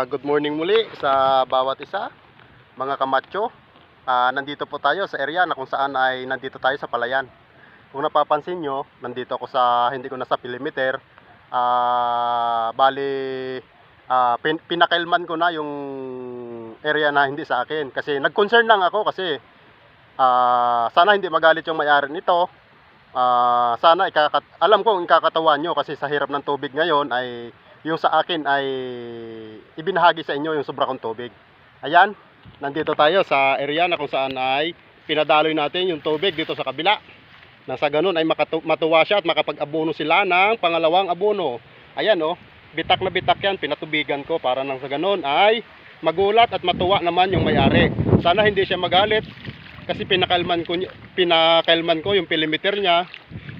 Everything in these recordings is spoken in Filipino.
Good morning muli sa bawat isa, mga kamacho. Nandito po tayo sa area na kung saan ay nandito tayo sa Palayan. Kung napapansin nyo, nandito ako sa, hindi ko nasa perimeter. Bali, pinakailman ko na yung area na hindi sa akin. Kasi nag-concern lang ako kasi sana hindi magalit yung may-ari nito. Sana alam ko ikakatawan nyo kasi sa hirap ng tubig ngayon ay yung sa akin ay ibinahagi sa inyo yung sobra kong tubig. Ayan, nandito tayo sa area na kung saan ay pinadaloy natin yung tubig dito sa kabila. Nasa ganun ay matuwa siya at makapag-abono sila ng pangalawang abono. Ayan bitak na bitak yan, pinatubigan ko para nang sa ganun ay magulat at matuwa naman yung may-ari. Sana hindi siya magalit kasi pinakalman ko yung perimeter niya.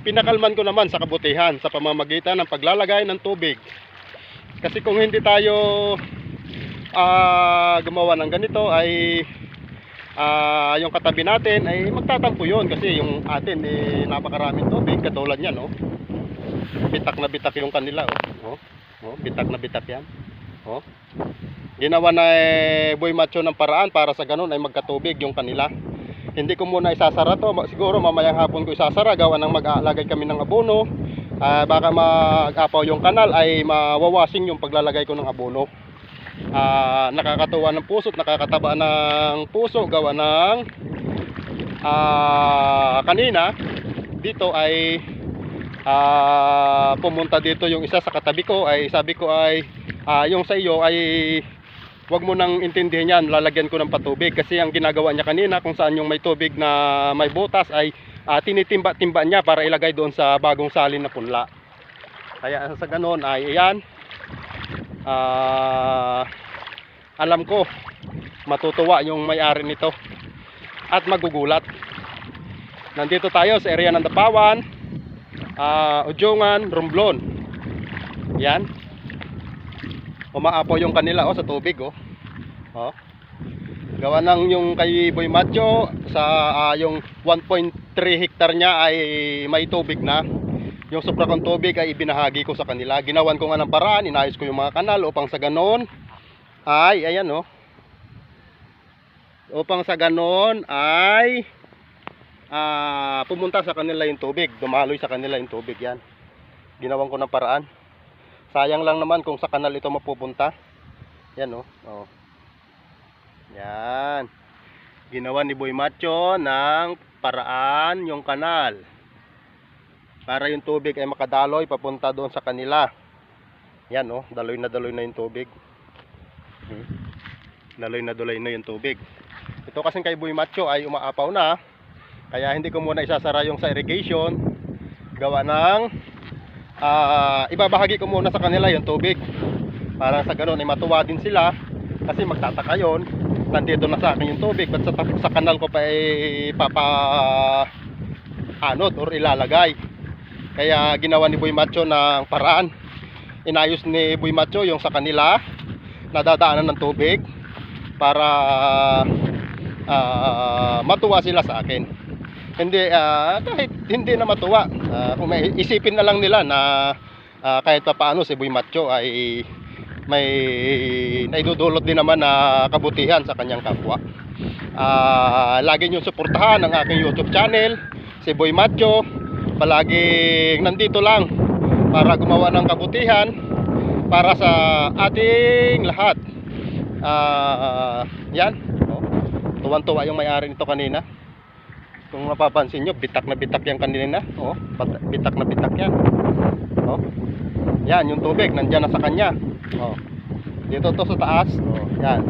Pinakalman ko naman sa kabutihan sa pamamagitan ng paglalagay ng tubig. Kasi kung hindi tayo gumawa ng ganito ay yung katabi natin ay magtatampo yun kasi yung atin napakaraming tubig katulad yan bitak na bitak yung kanila bitak na bitak yan ginawa na Boy Macho ng paraan para sa ganun ay magkatubig yung kanila. Hindi ko muna isasara to, siguro mamayang hapon ko isasara gawa ng mag-aalagay kami ng abono. Baka mag-apaw yung kanal ay mawawasing yung paglalagay ko ng abono. Nakakatuwa ng puso at nakakataba ng puso gawa ng kanina dito ay pumunta dito yung isa sa katabi ko ay sabi ko ay yung sa iyo ay wag mo nang intindihin yan, lalagyan ko ng patubig kasi ang ginagawa niya kanina kung saan yung may tubig na may butas ay tinitimba-timba niya para ilagay doon sa bagong salin na punla. Kaya sa ganoon ay ayan, alam ko matutuwa yung may-ari nito at magugulat. Nandito tayo sa area ng Dapawan, Ujungan, Romblon. Yan, umaapaw yung kanila sa tubig gawa ng yung kay Boy Macho sa yung 1.3 hectare niya ay may tubig na. Yung sobra kong tubig ay ibinahagi ko sa kanila. Ginawan ko nga ng paraan, inayos ko yung mga kanal upang sa ganon ay ayan upang sa ganon ay pumunta sa kanila yung tubig, dumaloy sa kanila yung tubig. Yan, ginawan ko ng paraan. Sayang lang naman kung sa kanal ito mapupunta. Yan yan, ginawa ni Boy Macho ng paraan yung kanal para yung tubig ay makadaloy papunta doon sa kanila. Yan daloy na yung tubig. Daloy na yung tubig. Ito kasi kay Boy Macho ay umaapaw na, kaya hindi ko muna isasara yung sa irrigation gawa ng ibabahagi ko muna sa kanila yung tubig para sa ganun ay matuwa din sila kasi magtataka yun, nandito na sa akin yung tubig but sa kanal ko pa ay anod or ilalagay. Kaya ginawa ni Boy Macho ng paraan, inayos ni Boy Macho yung sa kanila nadadaanan ng tubig para matuwa sila sa akin. Hindi kahit hindi na matuwa, kung may isipin na lang nila na kahit pa paano si Boy Macho ay may naidudulot din naman na kabutihan sa kanyang kapwa. Lagi nyo suportahan ang aking YouTube channel, si Boy Macho. Palaging nandito lang para gumawa ng kabutihan para sa ating lahat. Yan tuwan-tuwa yung may-ari nito kanina. Kung mapapansin nyo, bitak na bitak yan kanina. Bitak na bitak yan. Yan, yung tubig nandyan na sa kanya. Dito to sa taas. Yan.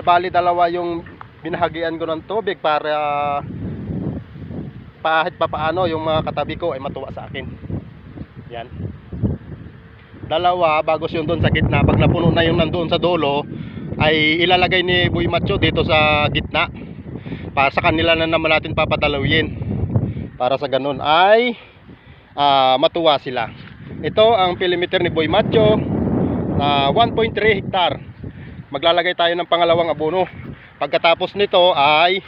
Bali dalawa yung binahagian ko ng tubig para kahit papaano yung mga katabi ko ay matuwa sa akin. Yan. Dalawa, bagos yung doon sa gitna. Pag napuno na yung nandoon sa dulo, ay ilalagay ni Boy Macho dito sa gitna. Para sa kanila na naman natin papadalawin. Para sa ganun ay matuwa sila. Ito ang perimeter ni Boy Macho, 1.3 hectare. Maglalagay tayo ng pangalawang abono. Pagkatapos nito ay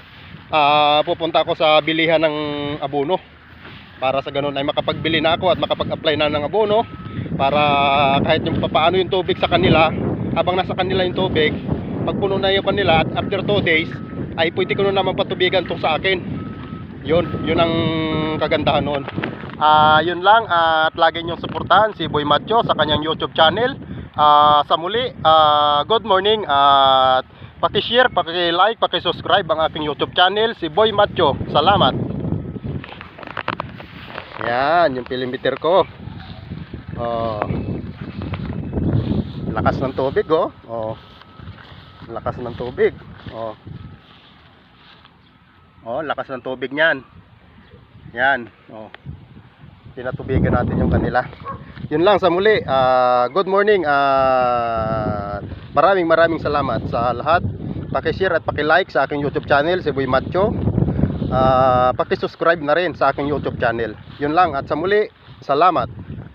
pupunta ako sa bilihan ng abono para sa ganun ay makapagbili na ako at makapag-apply na ng abono para kahit yung papaano yung tubig sa kanila habang nasa kanila yung tubig, pag puno na yung kanila at after 2 days ay pwede ko na naman patubigan tong sa akin. Yun ang kagandahan noon. Yun lang, at lagi niyong suportahan si Boy Macho sa kanyang YouTube channel. Sa muli, good morning, at paki-share, paki-like, paki-subscribe ang aking YouTube channel, si Boy Macho. Salamat. Yan, yung perimeter ko. Lakas ng tubig, oh. Lakas ng tubig. Lakas ng tubig niyan. Yan, tinatubigan natin yung kanila. Yun lang sa muli. Good morning. Maraming salamat sa lahat. Paki-share at paki-like sa aking YouTube channel, si Boy Macho. Paki-subscribe na rin sa aking YouTube channel. Yun lang, at sa muli, salamat.